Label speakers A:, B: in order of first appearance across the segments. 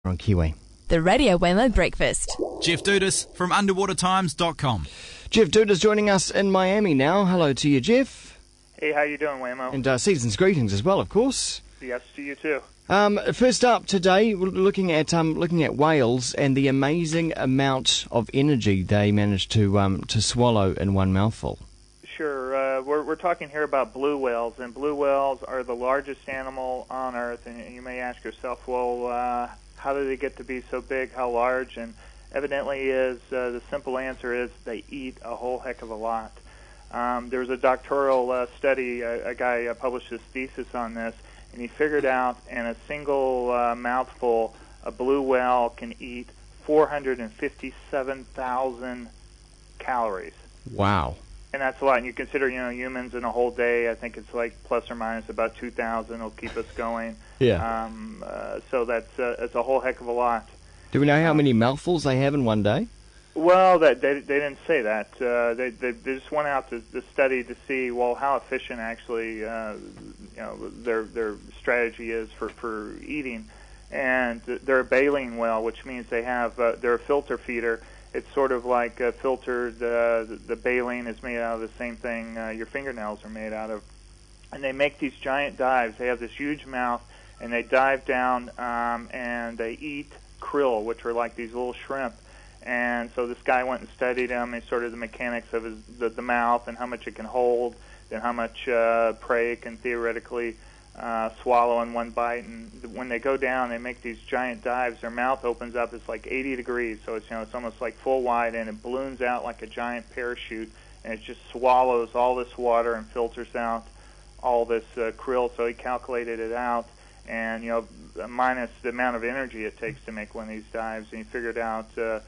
A: on Kiwi.
B: The Radio Waymo Breakfast.
C: Jeff Dudas from underwatertimes.com.
A: Jeff Dudas joining us in Miami now. Hello to you, Jeff.
D: Hey, how you doing, Waymo?
A: And season's greetings as well, of course.
D: Yes, to you too.
A: First up today, we're looking at whales and the amazing amount of energy they manage to swallow in one mouthful.
D: Sure. We're talking here about blue whales, and blue whales are the largest animal on Earth. And you may ask yourself, well, how do they get to be so big? How large? And evidently, the simple answer is they eat a whole heck of a lot. There's a doctoral study. A guy published his thesis on this, and he figured out in a single mouthful, a blue whale can eat 457,000 calories.
A: Wow.
D: And that's a lot. And you consider, humans in a whole day, I think it's like plus or minus about 2,000 will keep us going.
A: Yeah.
D: So that's a whole heck of a lot.
A: Do we know how many mouthfuls they have in one day?
D: Well, they didn't say that. They just went out to study to see, well, how efficient actually their strategy is for eating. And they're a baleen whale, which means they're a filter feeder. It's sort of like filtered. The baleen is made out of the same thing your fingernails are made out of. And they make these giant dives. They have this huge mouth, and they dive down and they eat krill, which are like these little shrimp. And so this guy went and studied them and sort of the mechanics of the mouth and how much it can hold and how much prey it can theoretically swallow in one bite. And when they go down, they make these giant dives. Their mouth opens up. It's like 80 degrees, so it's almost like full wide, and it balloons out like a giant parachute, and it just swallows all this water and filters out all this krill. So he calculated it out, and minus the amount of energy it takes to make one of these dives, and he figured out that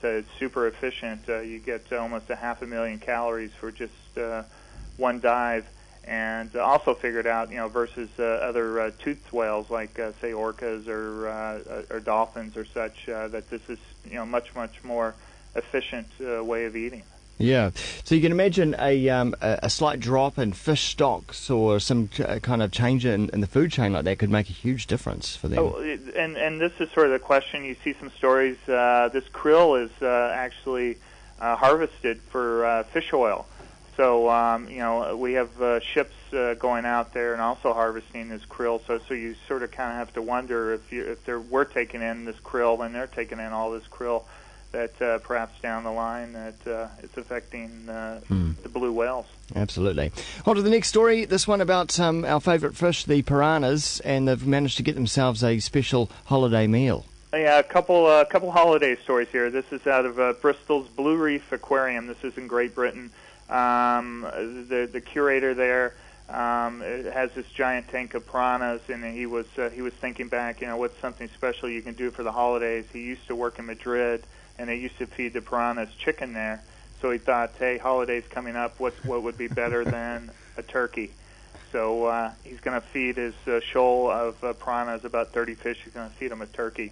D: it's super efficient. You get almost 500,000 calories for just one dive. And also figured out, versus other toothed whales like, say, orcas or dolphins or such, that this is, much more efficient way of eating.
A: Yeah. So you can imagine a slight drop in fish stocks or some kind of change in the food chain like that could make a huge difference for them.
D: Oh, and this is sort of the question. You see some stories. This krill is actually harvested for fish oil. So, we have ships going out there and also harvesting this krill. So you sort of kind of have to wonder if we're taking in this krill, then they're taking in all this krill that perhaps down the line that it's affecting the blue whales.
A: Absolutely. On to the next story. This one about our favourite fish, the piranhas, and they've managed to get themselves a special holiday meal.
D: Yeah, a couple holiday stories here. This is out of Bristol's Blue Reef Aquarium. This is in Great Britain. The curator there has this giant tank of piranhas, and he was thinking back, what's something special you can do for the holidays. He used to work in Madrid, and they used to feed the piranhas chicken there. So he thought, hey, holidays coming up, what would be better than a turkey? So he's going to feed his shoal of piranhas, about 30 fish. He's going to feed them a turkey.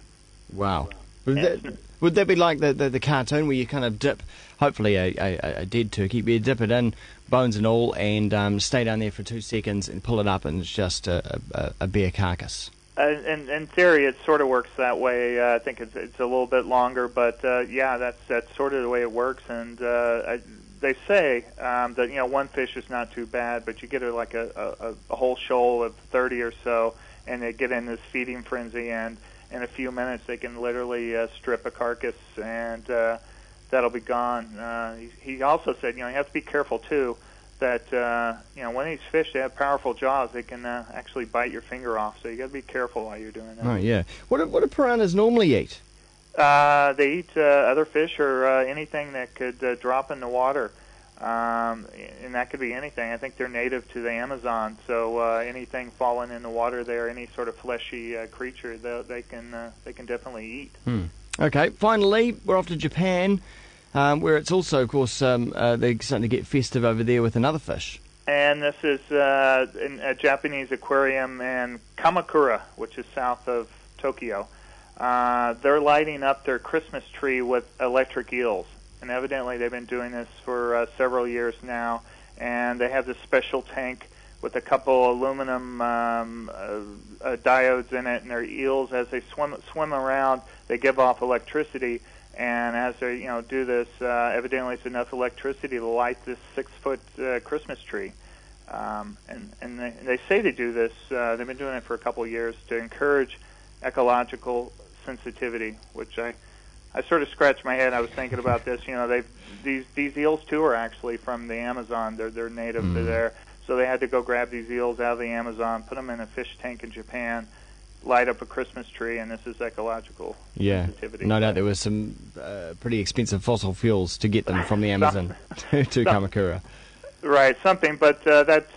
A: Wow. Would that be like the cartoon where you kind of dip, hopefully a dead turkey, but you dip it in, bones and all, and stay down there for 2 seconds and pull it up, and it's just a bare carcass?
D: In theory, it sort of works that way. I think it's a little bit longer, but yeah, that's sort of the way it works. And they say that one fish is not too bad, but you get like a whole shoal of 30 or so, and they get in this feeding frenzy, and in a few minutes they can literally strip a carcass, and that'll be gone. He also said, you have to be careful too that when these fish, they have powerful jaws, they can actually bite your finger off. So you got to be careful while you're doing that.
A: Oh yeah. What do piranhas normally eat?
D: They eat other fish or anything that could drop in the water. And that could be anything. I think they're native to the Amazon, so anything falling in the water there, any sort of fleshy creature, they can definitely eat.
A: Okay, finally, we're off to Japan, where it's also, of course, they're starting to get festive over there with another fish.
D: And this is in a Japanese aquarium in Kamakura, which is south of Tokyo. They're lighting up their Christmas tree with electric eels. And evidently they've been doing this for several years now, and they have this special tank with a couple aluminum diodes in it, and their eels, as they swim around, they give off electricity. And as they do this, evidently it's enough electricity to light this 6-foot Christmas tree. And they say they do this. They've been doing it for a couple of years to encourage ecological sensitivity, which I sort of scratched my head. I was thinking about this. These eels too are actually from the Amazon. They're native to there, so they had to go grab these eels out of the Amazon, put them in a fish tank in Japan, light up a Christmas tree, and this is ecological sensitivity.
A: No doubt there was some pretty expensive fossil fuels to get them from the Amazon to Kamakura.
D: Right, something, but that's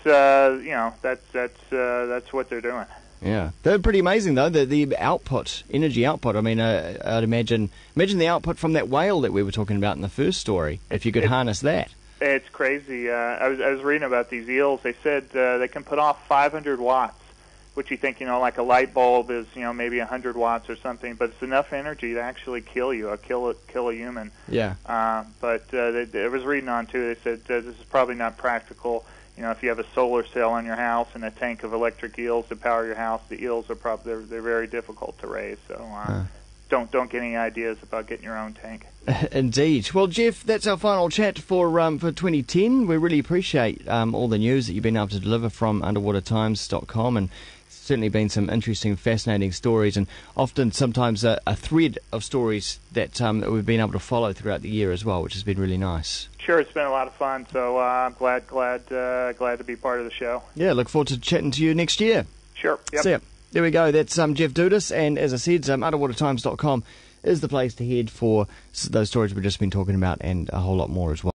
D: what they're doing.
A: Yeah, they're pretty amazing though. The output, energy output. I mean, I'd imagine the output from that whale that we were talking about in the first story. If you could harness that,
D: it's crazy. I was reading about these eels. They said they can put off 500 watts, which you think like a light bulb is maybe 100 watts or something, but it's enough energy to actually kill you, kill a human.
A: Yeah.
D: But I was reading on too. They said this is probably not practical. If you have a solar cell on your house and a tank of electric eels to power your house, the eels are probably they're very difficult to raise. So don't get any ideas about getting your own tank.
A: Indeed. Well, Jeff, that's our final chat for 2010. We really appreciate all the news that you've been able to deliver from underwatertimes.com, and certainly been some interesting, fascinating stories, and often sometimes a thread of stories that we've been able to follow throughout the year as well, which has been really nice.
D: Sure, it's been a lot of fun, so I'm glad to be part of the show.
A: Yeah, look forward to chatting to you next year.
D: Sure. Yep.
A: See ya. There we go. That's Jeff Dudas, and as I said, underwatertimes.com is the place to head for those stories we've just been talking about, and a whole lot more as well.